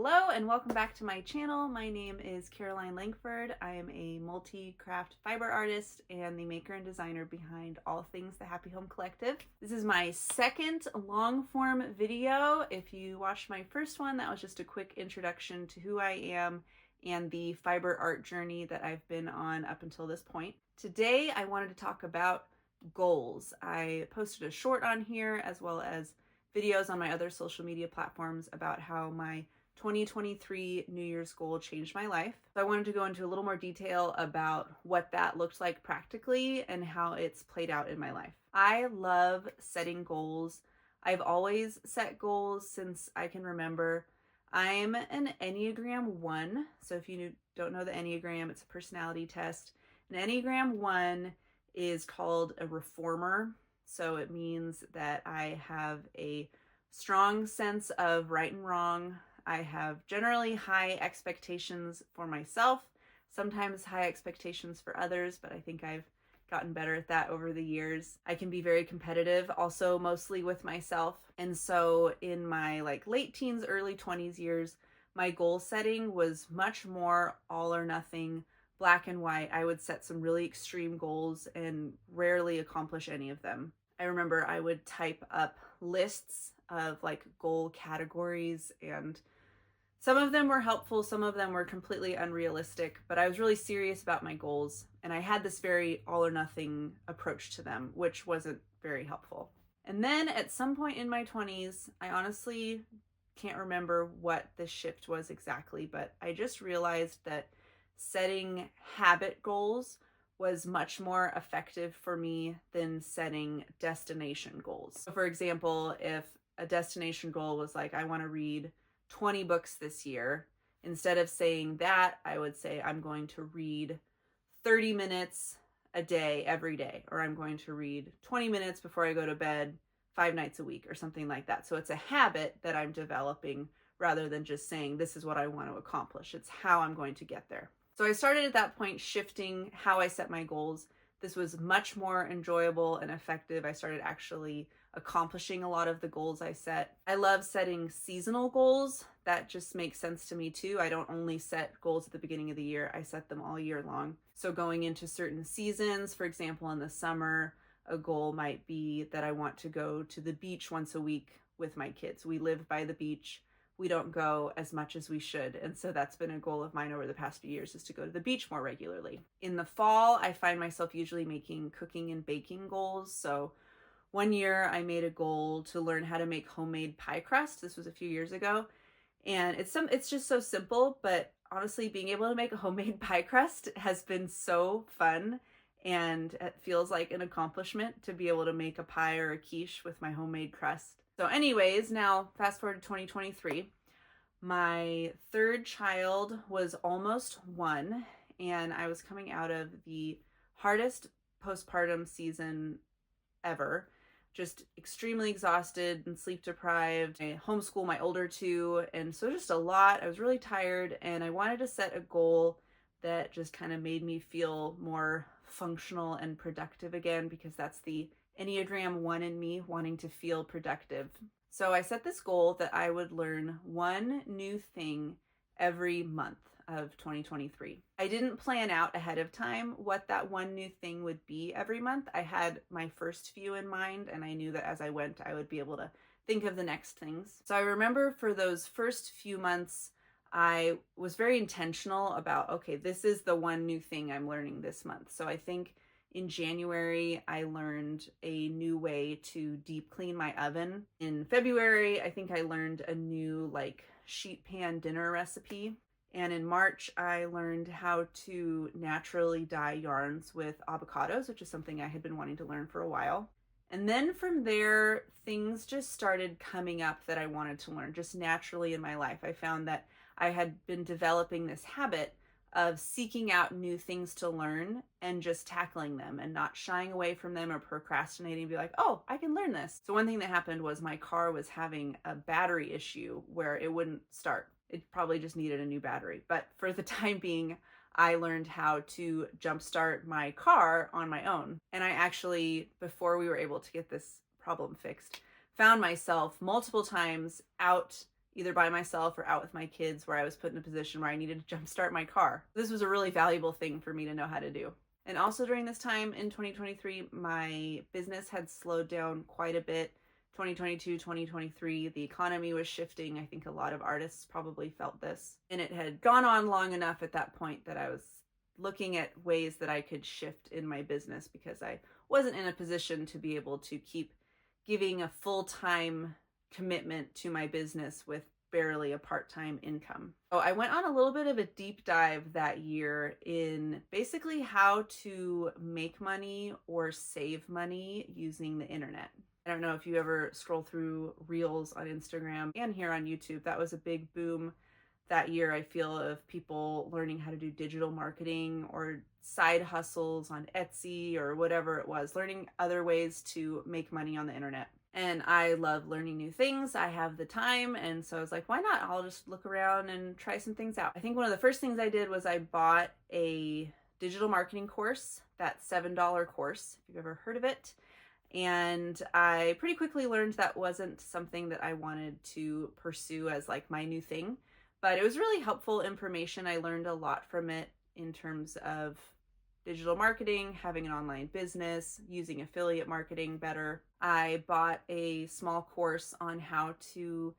Hello and welcome back to my channel. My name is Caroline Langford. I am a multi-craft fiber artist and the maker and designer behind all things the Happy Home Collective. This is my second long-form video. If you watched my first one, that was just a quick introduction to who I am and the fiber art journey that I've been on up until this point. Today, I wanted to talk about goals. I posted a short on here as well as videos on my other social media platforms about how my 2023 New Year's goal changed my life. So I wanted to go into a little more detail about what that looked like practically and how it's played out in my life. I love setting goals. I've always set goals since I can remember. I'm an Enneagram 1. So if you don't know the Enneagram, it's a personality test. An Enneagram 1 is called a reformer. So it means that I have a strong sense of right and wrong. I have generally high expectations for myself, sometimes high expectations for others, but I think I've gotten better at that over the years. I can be very competitive, also mostly with myself. And so in my late teens, early 20s years, my goal setting was much more all or nothing, black and white. I would set some really extreme goals and rarely accomplish any of them. I remember I would type up lists of goal categories, and some of them were helpful, some of them were completely unrealistic, but I was really serious about my goals, and I had this very all or nothing approach to them, which wasn't very helpful. And then at some point in my 20s, I honestly can't remember what the shift was exactly, but I just realized that setting habit goals was much more effective for me than setting destination goals. So for example, if a destination goal was I want to read 20 books this year, instead of saying that, I would say I'm going to read 30 minutes a day every day, or I'm going to read 20 minutes before I go to bed 5 nights a week, or something like that. So it's a habit that I'm developing rather than just saying this is what I want to accomplish. It's how I'm going to get there. So I started at that point shifting how I set my goals. This was much more enjoyable and effective. I started actually accomplishing a lot of the goals I set. I love setting seasonal goals. That just makes sense to me too. I don't only set goals at the beginning of the year, I set them all year long. So going into certain seasons, for example, in the summer, a goal might be that I want to go to the beach once a week with my kids. We live by the beach. We don't go as much as we should. And so that's been a goal of mine over the past few years, is to go to the beach more regularly. In the fall, I find myself usually making cooking and baking goals. So one year I made a goal to learn how to make homemade pie crust. This was a few years ago. And it's just so simple, but honestly, being able to make a homemade pie crust has been so fun. And it feels like an accomplishment to be able to make a pie or a quiche with my homemade crust. So anyways, now fast forward to 2023, my third child was almost 1, and I was coming out of the hardest postpartum season ever. Just extremely exhausted and sleep deprived. I homeschool my older 2, and so just a lot. I was really tired, and I wanted to set a goal that just kind of made me feel more functional and productive again, because that's the Enneagram 1 in me, wanting to feel productive. So I set this goal that I would learn one new thing every month of 2023. I didn't plan out ahead of time what that one new thing would be every month. I had my first few in mind, and I knew that as I went, I would be able to think of the next things. So I remember for those first few months, I was very intentional about, okay, this is the one new thing I'm learning this month. So I think in January, I learned a new way to deep clean my oven. In February, I think I learned a new sheet pan dinner recipe. And in March, I learned how to naturally dye yarns with avocados, which is something I had been wanting to learn for a while. And then from there, things just started coming up that I wanted to learn just naturally in my life. I found that I had been developing this habit of seeking out new things to learn and just tackling them and not shying away from them or procrastinating and be like, oh, I can learn this. So one thing that happened was my car was having a battery issue where it wouldn't start. It probably just needed a new battery. But for the time being, I learned how to jumpstart my car on my own. And I actually, before we were able to get this problem fixed, found myself multiple times out either by myself or out with my kids, where I was put in a position where I needed to jumpstart my car. This was a really valuable thing for me to know how to do. And also during this time in 2023, my business had slowed down quite a bit. 2022, 2023, the economy was shifting. I think a lot of artists probably felt this. And it had gone on long enough at that point that I was looking at ways that I could shift in my business, because I wasn't in a position to be able to keep giving a full-time commitment to my business with barely a part-time income. So I went on a little bit of a deep dive that year in basically how to make money or save money using the internet. I don't know if you ever scroll through Reels on Instagram and here on YouTube. That was a big boom that year, I feel, of people learning how to do digital marketing or side hustles on Etsy or whatever it was, learning other ways to make money on the internet. And I love learning new things. I have the time. And so I was like, why not? I'll just look around and try some things out. I think one of the first things I did was I bought a digital marketing course, that $7 course, if you've ever heard of it. And I pretty quickly learned that wasn't something that I wanted to pursue as like my new thing. But it was really helpful information. I learned a lot from it in terms of digital marketing, having an online business, using affiliate marketing better. I bought a small course on how to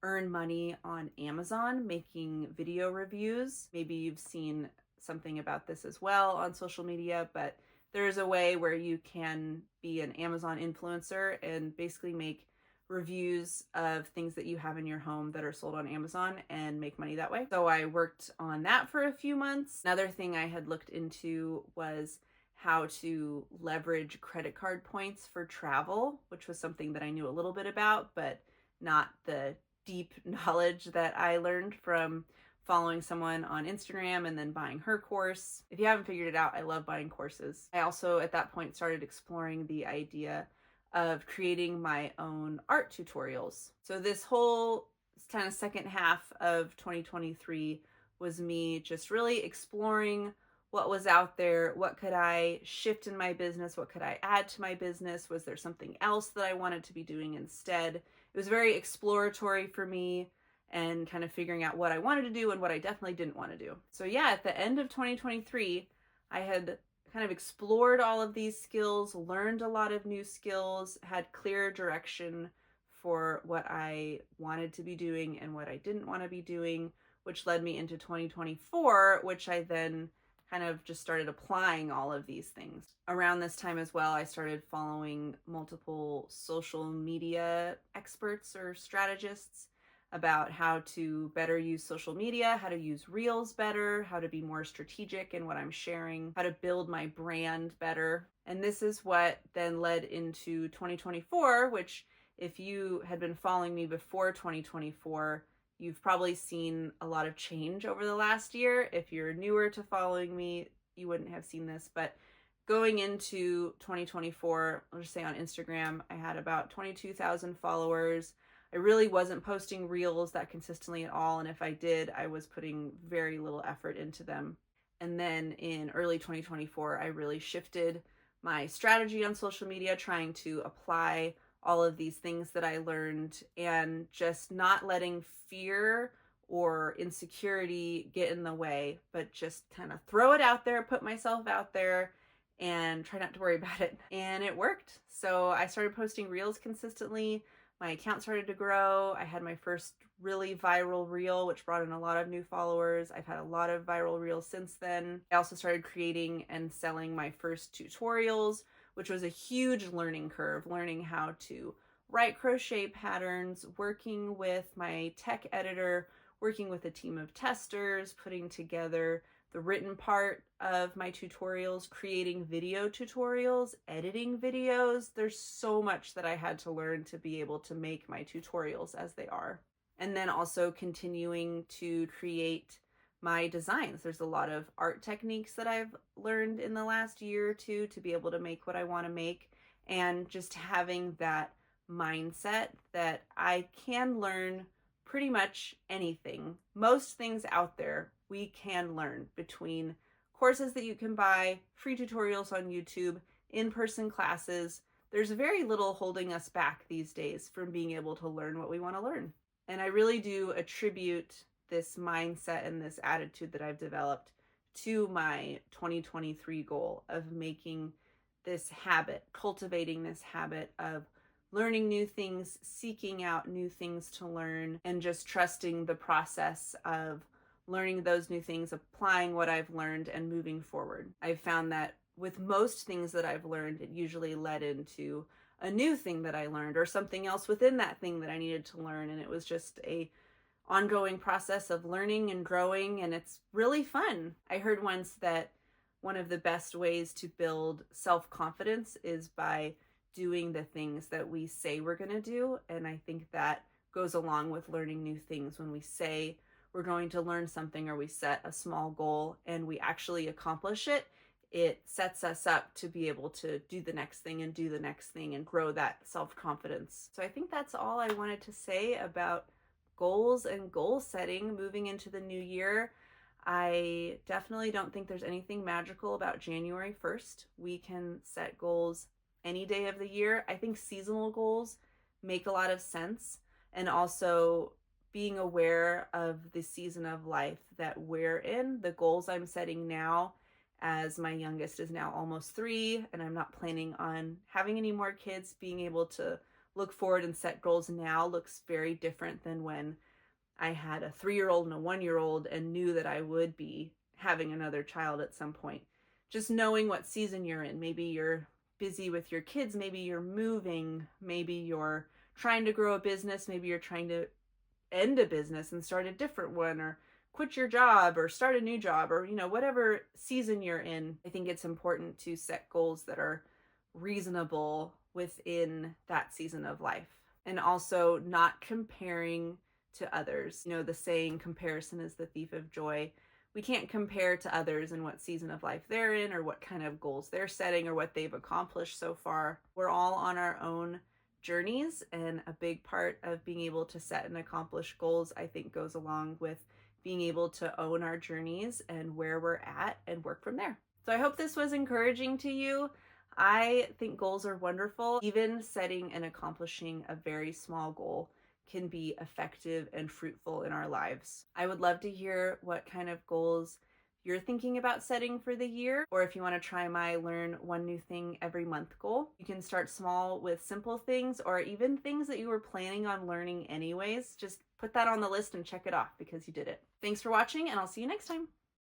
earn money on Amazon, making video reviews. Maybe you've seen something about this as well on social media, but there's a way where you can be an Amazon influencer and basically make reviews of things that you have in your home that are sold on Amazon and make money that way. So I worked on that for a few months. Another thing I had looked into was how to leverage credit card points for travel, which was something that I knew a little bit about, but not the deep knowledge that I learned from following someone on Instagram and then buying her course. If you haven't figured it out, I love buying courses. I also at that point started exploring the idea of creating my own art tutorials. So this whole kind of second half of 2023 was me just really exploring what was out there. What could I shift in my business? What could I add to my business? Was there something else that I wanted to be doing instead? It was very exploratory for me and kind of figuring out what I wanted to do and what I definitely didn't want to do. So yeah, at the end of 2023, I had kind of explored all of these skills, learned a lot of new skills, had clear direction for what I wanted to be doing and what I didn't want to be doing, which led me into 2024, which I then kind of just started applying all of these things. Around this time as well, I started following multiple social media experts or strategists about how to better use social media, how to use Reels better, how to be more strategic in what I'm sharing, how to build my brand better. And this is what then led into 2024, which if you had been following me before 2024, you've probably seen a lot of change over the last year. If you're newer to following me, you wouldn't have seen this, but going into 2024, I'll just say on Instagram, I had about 22,000 followers. I really wasn't posting Reels that consistently at all, and if I did, I was putting very little effort into them. And then in early 2024, I really shifted my strategy on social media, trying to apply all of these things that I learned and just not letting fear or insecurity get in the way, but just kind of throw it out there, put myself out there, and try not to worry about it. And it worked. So I started posting Reels consistently. My account started to grow. I had my first really viral reel, which brought in a lot of new followers. I've had a lot of viral reels since then. I also started creating and selling my first tutorials, which was a huge learning curve, learning how to write crochet patterns, working with my tech editor, working with a team of testers, putting together the written part of my tutorials, creating video tutorials, editing videos. There's so much that I had to learn to be able to make my tutorials as they are. And then also continuing to create my designs. There's a lot of art techniques that I've learned in the last year or two to be able to make what I want to make, and just having that mindset that I can learn pretty much anything. Most things out there we can learn, between courses that you can buy, free tutorials on YouTube, in-person classes. There's very little holding us back these days from being able to learn what we want to learn. And I really do attribute this mindset and this attitude that I've developed to my 2023 goal of making this habit, cultivating this habit of learning new things, seeking out new things to learn, and just trusting the process of learning those new things, applying what I've learned, and moving forward. I've found that with most things that I've learned, it usually led into a new thing that I learned or something else within that thing that I needed to learn. And it was just a ongoing process of learning and growing, and it's really fun. I heard once that one of the best ways to build self-confidence is by doing the things that we say we're going to do. And I think that goes along with learning new things. When we say we're going to learn something or we set a small goal and we actually accomplish it, it sets us up to be able to do the next thing and do the next thing and grow that self-confidence. So I think that's all I wanted to say about goals and goal setting moving into the new year. I definitely don't think there's anything magical about January 1st. We can set goals any day of the year. I think seasonal goals make a lot of sense, and also being aware of the season of life that we're in. The goals I'm setting now, as my youngest is now almost 3 and I'm not planning on having any more kids, being able to look forward and set goals now looks very different than when I had a 3-year-old and a 1-year-old and knew that I would be having another child at some point. Just knowing what season you're in. Maybe you're busy with your kids, maybe you're moving, maybe you're trying to grow a business, maybe you're trying to end a business and start a different one, or quit your job or start a new job, or whatever season you're in. I think it's important to set goals that are reasonable within that season of life, and also not comparing to others. The saying, comparison is the thief of joy. We can't compare to others and what season of life they're in or what kind of goals they're setting or what they've accomplished so far. We're all on our own journeys, and a big part of being able to set and accomplish goals, I think, goes along with being able to own our journeys and where we're at and work from there. So I hope this was encouraging to you. I think goals are wonderful. Even setting and accomplishing a very small goal can be effective and fruitful in our lives. I would love to hear what kind of goals you're thinking about setting for the year, or if you want to try my learn one new thing every month goal. You can start small with simple things, or even things that you were planning on learning anyways. Just put that on the list and check it off because you did it. Thanks for watching, and I'll see you next time.